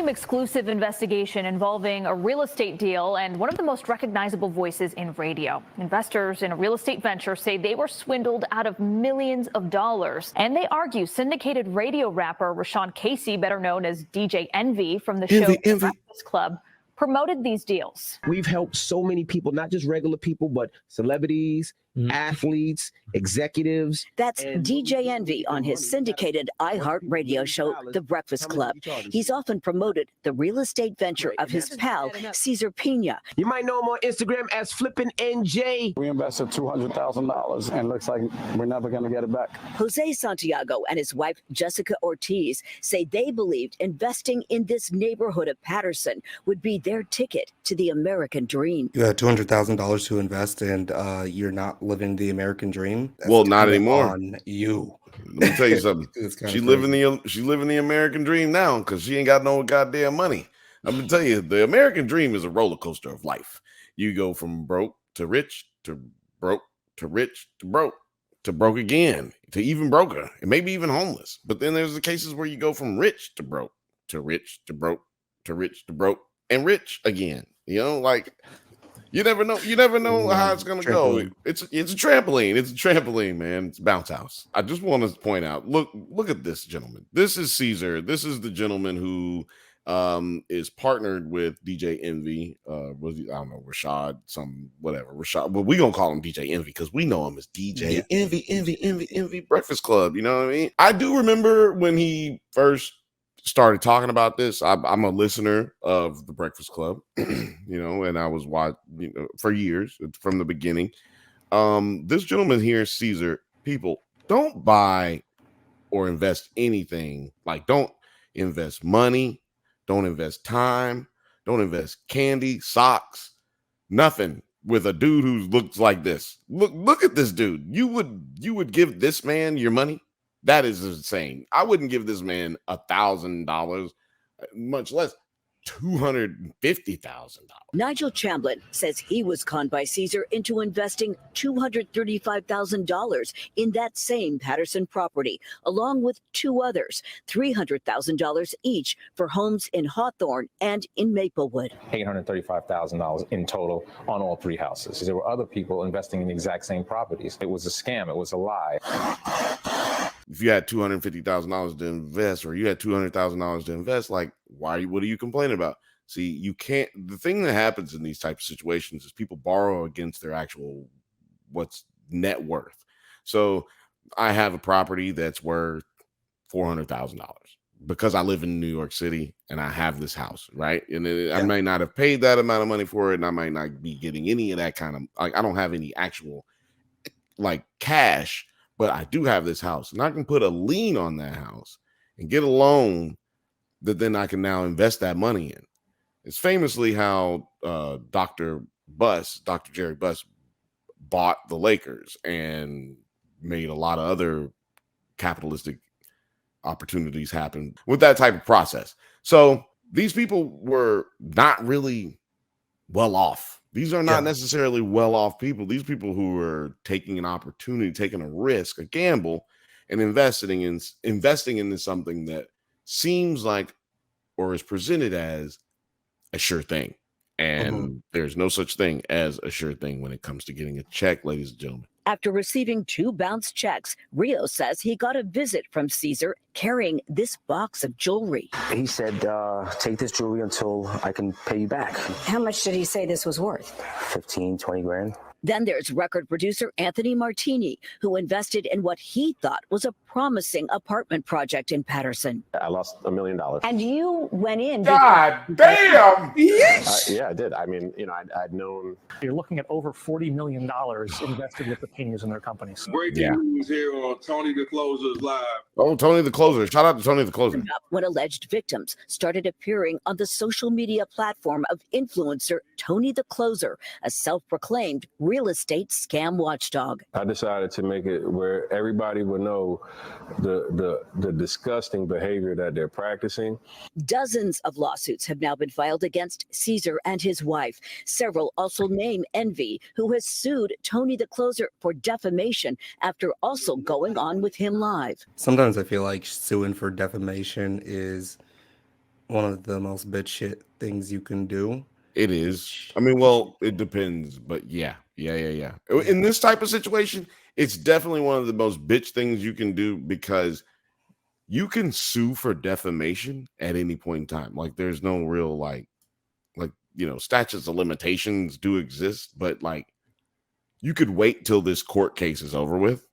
exclusive investigation involving a real estate deal and one of the most recognizable voices in radio. Investors in a real estate venture say they were swindled out of millions of dollars. And they argue syndicated radio rapper Rashawn Casey, better known as DJ Envy from the show The Breakfast Club, promoted these deals. We've helped so many people, not just regular people, but celebrities, athletes, executives. That's DJ Envy on his syndicated iHeart radio show, The Breakfast Club. He's often promoted the real estate venture of his pal, Cesar Pina. You might know him on Instagram as Flippin' NJ. We invested $200,000 and looks like we're never going to get it back. Jose Santiago and his wife, Jessica Ortiz, say they believed investing in this neighborhood of Patterson would be their ticket to the American dream. You had $200,000 to invest and you're not living the American dream. That's well, not anymore. On you. Let me tell you something. She's living the American dream now because she ain't got no goddamn money. I'm gonna tell you, the American dream is a roller coaster of life. You go from broke to rich to broke to rich to broke again to even broker and maybe even homeless. But then there's the cases where you go from rich to broke to rich to broke to rich to broke and rich again. You know, like. You never know. You never know how it's gonna go. It's a trampoline. It's a trampoline, man. It's a bounce house. I just want to point out. Look at this gentleman. This is Cesar. This is the gentleman who is partnered with DJ Envy. I don't know, Rashad, Rashad. But we gonna call him DJ Envy because we know him as DJ Envy Breakfast Club. You know what I mean? I do remember when he first started talking about this. I'm a listener of the Breakfast Club, and I was watching for years from the beginning. This gentleman here, Cesar, people don't buy or invest anything. Like, don't invest money, don't invest time, don't invest candy, socks, nothing with a dude who looks like this. Look at this dude. You would give this man your money? That is insane. I wouldn't give this man $1,000, much less $250,000. Nigel Chamblin says he was conned by Cesar into investing $235,000 in that same Patterson property, along with two others, $300,000 each for homes in Hawthorne and in Maplewood. $835,000 in total on all three houses. There were other people investing in the exact same properties. It was a scam. It was a lie. If you had $250,000 to invest, or you had $200,000 to invest, like, what are you complaining about? See, you can't. The thing that happens in these types of situations is people borrow against their actual what's net worth. So I have a property that's worth $400,000 because I live in New York City and I have this house, right? And I may not have paid that amount of money for it, and I might not be getting any of that kind of, like, I don't have any actual like cash, but I do have this house, and I can put a lien on that house and get a loan that then I can now invest that money in. It's famously how Dr. Jerry Buss bought the Lakers and made a lot of other capitalistic opportunities happen with that type of process. So these people were not really well off. These are not necessarily well-off people. These people who are taking an opportunity, taking a risk, a gamble, and investing into something that seems like or is presented as a sure thing. And there's no such thing as a sure thing when it comes to getting a check, ladies and gentlemen. After receiving 2 bounced checks, Rio says he got a visit from Cesar carrying this box of jewelry. He said, take this jewelry until I can pay you back. How much did he say this was worth? 15, 20 grand. Then there's record producer Anthony Martini, who invested in what he thought was a promising apartment project in Patterson. I lost $1 million. And you went in. God damn! Yeah, I did. I mean, I'd known. You're looking at over $40 million invested with the Pinas in their companies. Breaking news here on Tony the Closer's Live. Oh, Tony the Closer. Shout out to Tony the Closer. When alleged victims started appearing on the social media platform of influencer Tony the Closer, a self-proclaimed real estate scam watchdog. I decided to make it where everybody would know the disgusting behavior that they're practicing. Dozens of lawsuits have now been filed against Cesar and his wife. Several also name Envy, who has sued Tony the Closer for defamation after also going on with him live. Sometimes I feel like suing for defamation is one of the most bitch shit things you can do. It is. I mean, well, it depends, but yeah. In this type of situation, it's definitely one of the most bitch things you can do because you can sue for defamation at any point in time. Like, there's no real statutes of limitations do exist, but like, you could wait till this court case is over with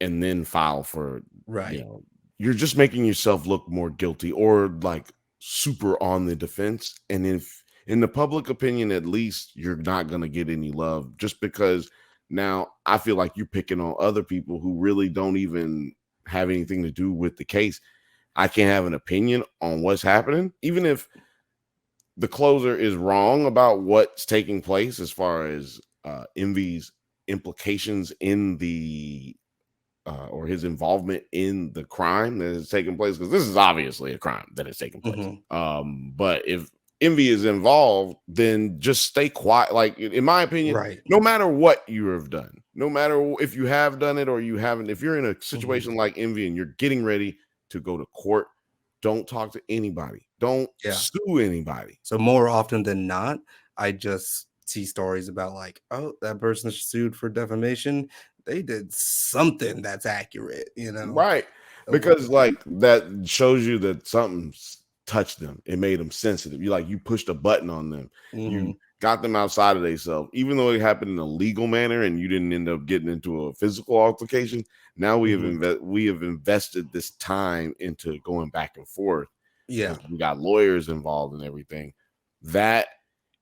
and then file for you're just making yourself look more guilty or like super on the defense. And if in the public opinion, at least you're not going to get any love just because now I feel like you're picking on other people who really don't even have anything to do with the case. I can't have an opinion on what's happening, even if the closer is wrong about what's taking place as far as Envy's implications in the or his involvement in the crime that is taking place, because this is obviously a crime that is taking place. But if Envy is involved, then just stay quiet. Like, in my opinion, no matter what you have done, no matter if you have done it or you haven't, if you're in a situation like Envy and you're getting ready to go to court, don't talk to anybody. Don't sue anybody. So more often than not, I just see stories about like, oh, that person sued for defamation. They did something that's accurate, Right. Because like that shows you that something's touched them. It made them sensitive. You pushed a button on them. You got them outside of themselves, even though it happened in a legal manner and you didn't end up getting into a physical altercation. Now we have invested this time into going back and forth. Yeah. We got lawyers involved and everything. That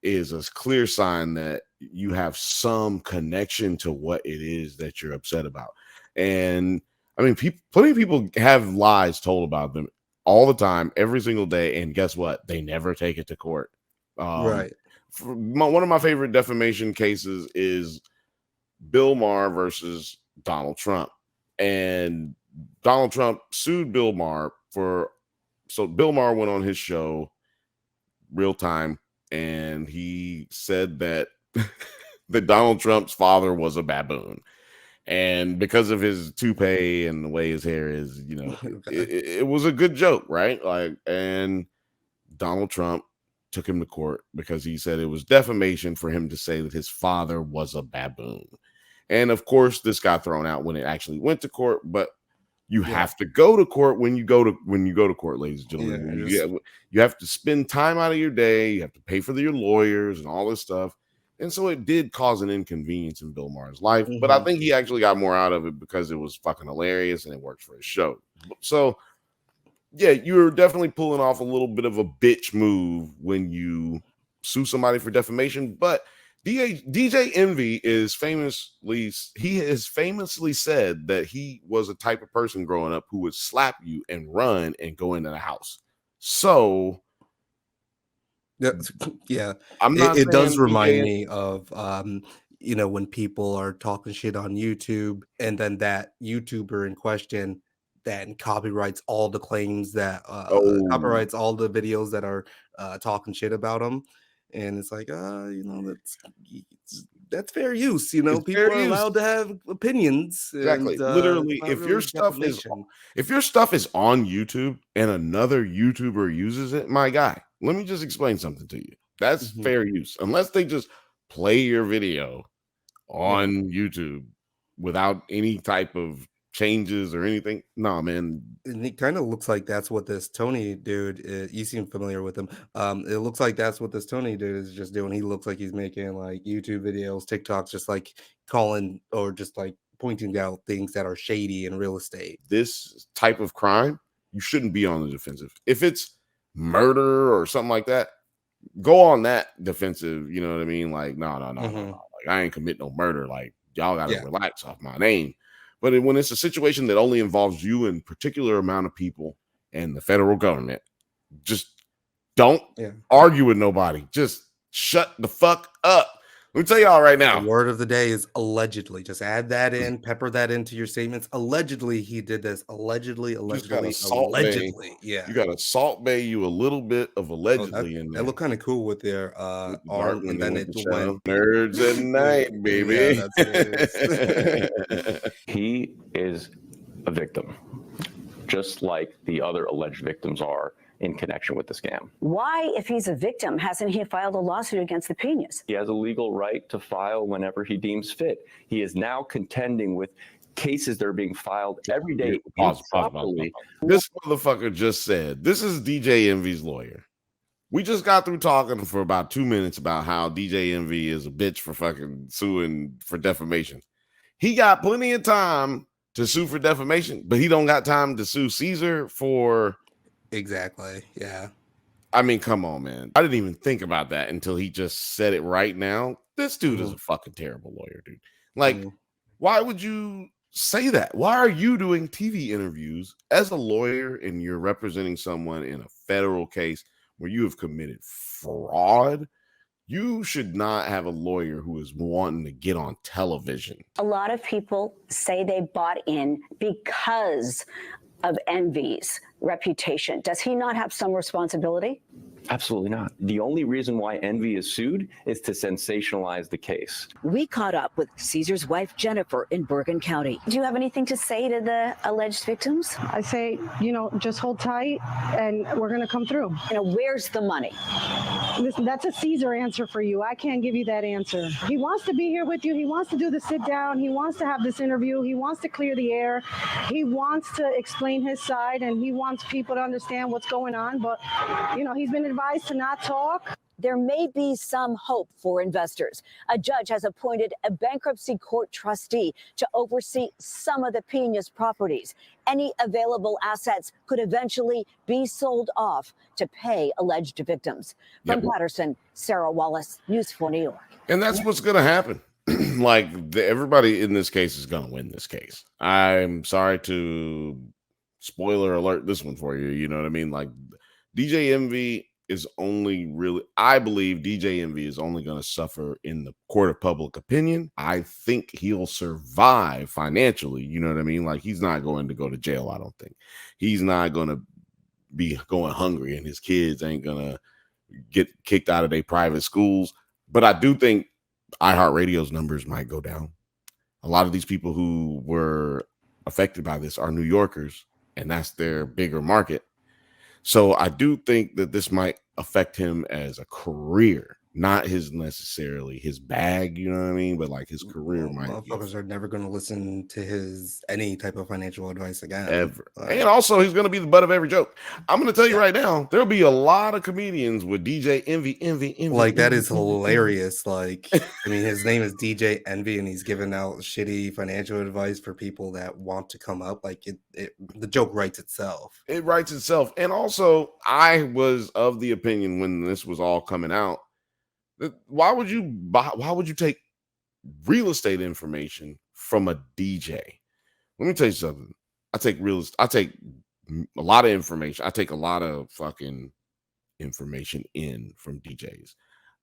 is a clear sign that you have some connection to what it is that you're upset about. And I mean, plenty of people have lies told about them all the time, every single day. And guess what? They never take it to court. Right. One of my favorite defamation cases is Bill Maher versus Donald Trump. And Donald Trump sued Bill Maher so Bill Maher went on his show, Real Time, and he said that that Donald Trump's father was a baboon. And because of his toupee and the way his hair is, it was a good joke, right? And Donald Trump took him to court because he said it was defamation for him to say that his father was a baboon. And of course, this got thrown out when it actually went to court, but you have to go to court when you go to court, ladies and gentlemen. You have to spend time out of your day. You have to pay for your lawyers and all this stuff. And so it did cause an inconvenience in Bill Maher's life. But I think he actually got more out of it because it was fucking hilarious and it worked for his show. So, yeah, you're definitely pulling off a little bit of a bitch move when you sue somebody for defamation. But DJ Envy has famously said that he was a type of person growing up who would slap you and run and go into the house. So yeah, I'm not. It does remind me of when people are talking shit on YouTube and then that YouTuber in question then copyrights all the claims that copyrights all the videos that are talking shit about them. And it's like, that's fair use. People are allowed to have opinions. Exactly. And, literally, if your stuff is on YouTube and another YouTuber uses it, my guy, let me just explain something to you. That's fair use. Unless they just play your video on YouTube without any type of changes or anything. No, man. And it kind of looks like that's what this Tony dude, you seem familiar with him. It looks like that's what this Tony dude is just doing. He looks like he's making like YouTube videos, TikToks, just like calling or just like pointing out things that are shady in real estate. This type of crime, you shouldn't be on the defensive. If it's murder or something like that, go on that defensive. You know what I mean? Like, no. Like, I ain't commit no murder. Like, y'all gotta relax off my name. But when it's a situation that only involves you and particular amount of people and the federal government, just don't argue with nobody. Just shut the fuck up. Let me tell y'all right now. The word of the day is allegedly. Just add that in, pepper that into your statements. Allegedly, he did this. Allegedly. Yeah. You got to Salt Bay you a little bit of allegedly in there. That looked kind of cool with their arm, and then it went nerds at night, baby. He is a victim, just like the other alleged victims are in connection with the scam. Why, if he's a victim, hasn't he filed a lawsuit against the Peñas? He has a legal right to file whenever he deems fit. He is now contending with cases that are being filed every day improperly. This motherfucker just said, this is DJ Envy's lawyer. We just got through talking for about 2 minutes about how DJ Envy is a bitch for fucking suing for defamation. He got plenty of time to sue for defamation, but he don't got time to sue Cesar for... Exactly, yeah. I mean, come on, man. I didn't even think about that until he just said it right now. This dude is a fucking terrible lawyer, dude. Like, why would you say that? Why are you doing TV interviews as a lawyer and you're representing someone in a federal case where you have committed fraud? You should not have a lawyer who is wanting to get on television. A lot of people say they bought in because of Envy's reputation. Does he not have some responsibility? Absolutely not. The only reason why Envy is sued is to sensationalize the case. We caught up with Cesar's wife, Jennifer, in Bergen County. Do you have anything to say to the alleged victims? I say, just hold tight and we're going to come through. Where's the money? Listen, that's a Cesar answer for you. I can't give you that answer. He wants to be here with you. He wants to do the sit down. He wants to have this interview. He wants to clear the air. He wants to explain his side and he wants people to understand what's going on. But, he's been advised to not talk. There may be some hope for investors. A judge has appointed a bankruptcy court trustee to oversee some of the Peñas properties. Any available assets could eventually be sold off to pay alleged victims. From Patterson, Sarah Wallace, News 4 New York. And that's what's going to happen. Everybody in this case is going to win this case. I'm sorry to spoiler alert this one for you. You know what I mean? Like, DJ Envy is I believe DJ Envy is only going to suffer in the court of public opinion. I think he'll survive financially. You know what I mean? Like, he's not going to go to jail. I don't think he's not going to be going hungry and his kids ain't going to get kicked out of their private schools. But I do think iHeartRadio's numbers might go down. A lot of these people who were affected by this are New Yorkers, and that's their bigger market. So I do think that this might affect him as a career, not necessarily his bag, you know what I mean? But like his career might. Motherfuckers are never going to listen to any type of financial advice again. Ever. And also he's going to be the butt of every joke. I'm going to tell you right now, there'll be a lot of comedians with DJ Envy. Like, that is hilarious. Like, I mean, his name is DJ Envy and he's giving out shitty financial advice for people that want to come up. Like, the joke writes itself. It writes itself. And also, I was of the opinion when this was all coming out, why would you take real estate information from a DJ? Let me tell you something. I take a lot of information. I take a lot of fucking information in from DJs.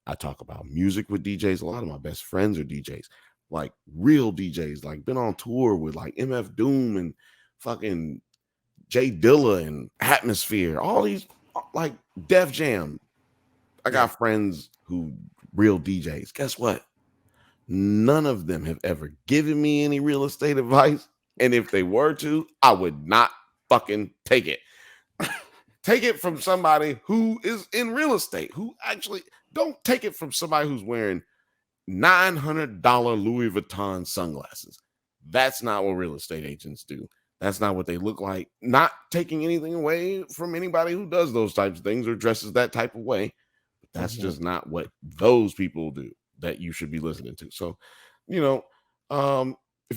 I talk about music with DJs. A lot of my best friends are DJs, like real DJs, like been on tour with like MF Doom and fucking Jay Dilla and Atmosphere, all these, like Def Jam. I got friends who real DJs. Guess what? None of them have ever given me any real estate advice. And if they were to, I would not fucking take it. Take it from somebody who is in real estate, who actually don't take it from somebody who's wearing $900 Louis Vuitton sunglasses. That's not what real estate agents do. That's not what they look like. Not taking anything away from anybody who does those types of things or dresses that type of way. That's just not what those people do that you should be listening to. So, if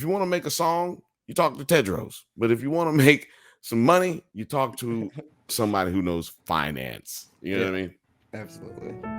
you want to make a song, you talk to Tedros. But if you want to make some money, you talk to somebody who knows finance. You know what I mean? Absolutely.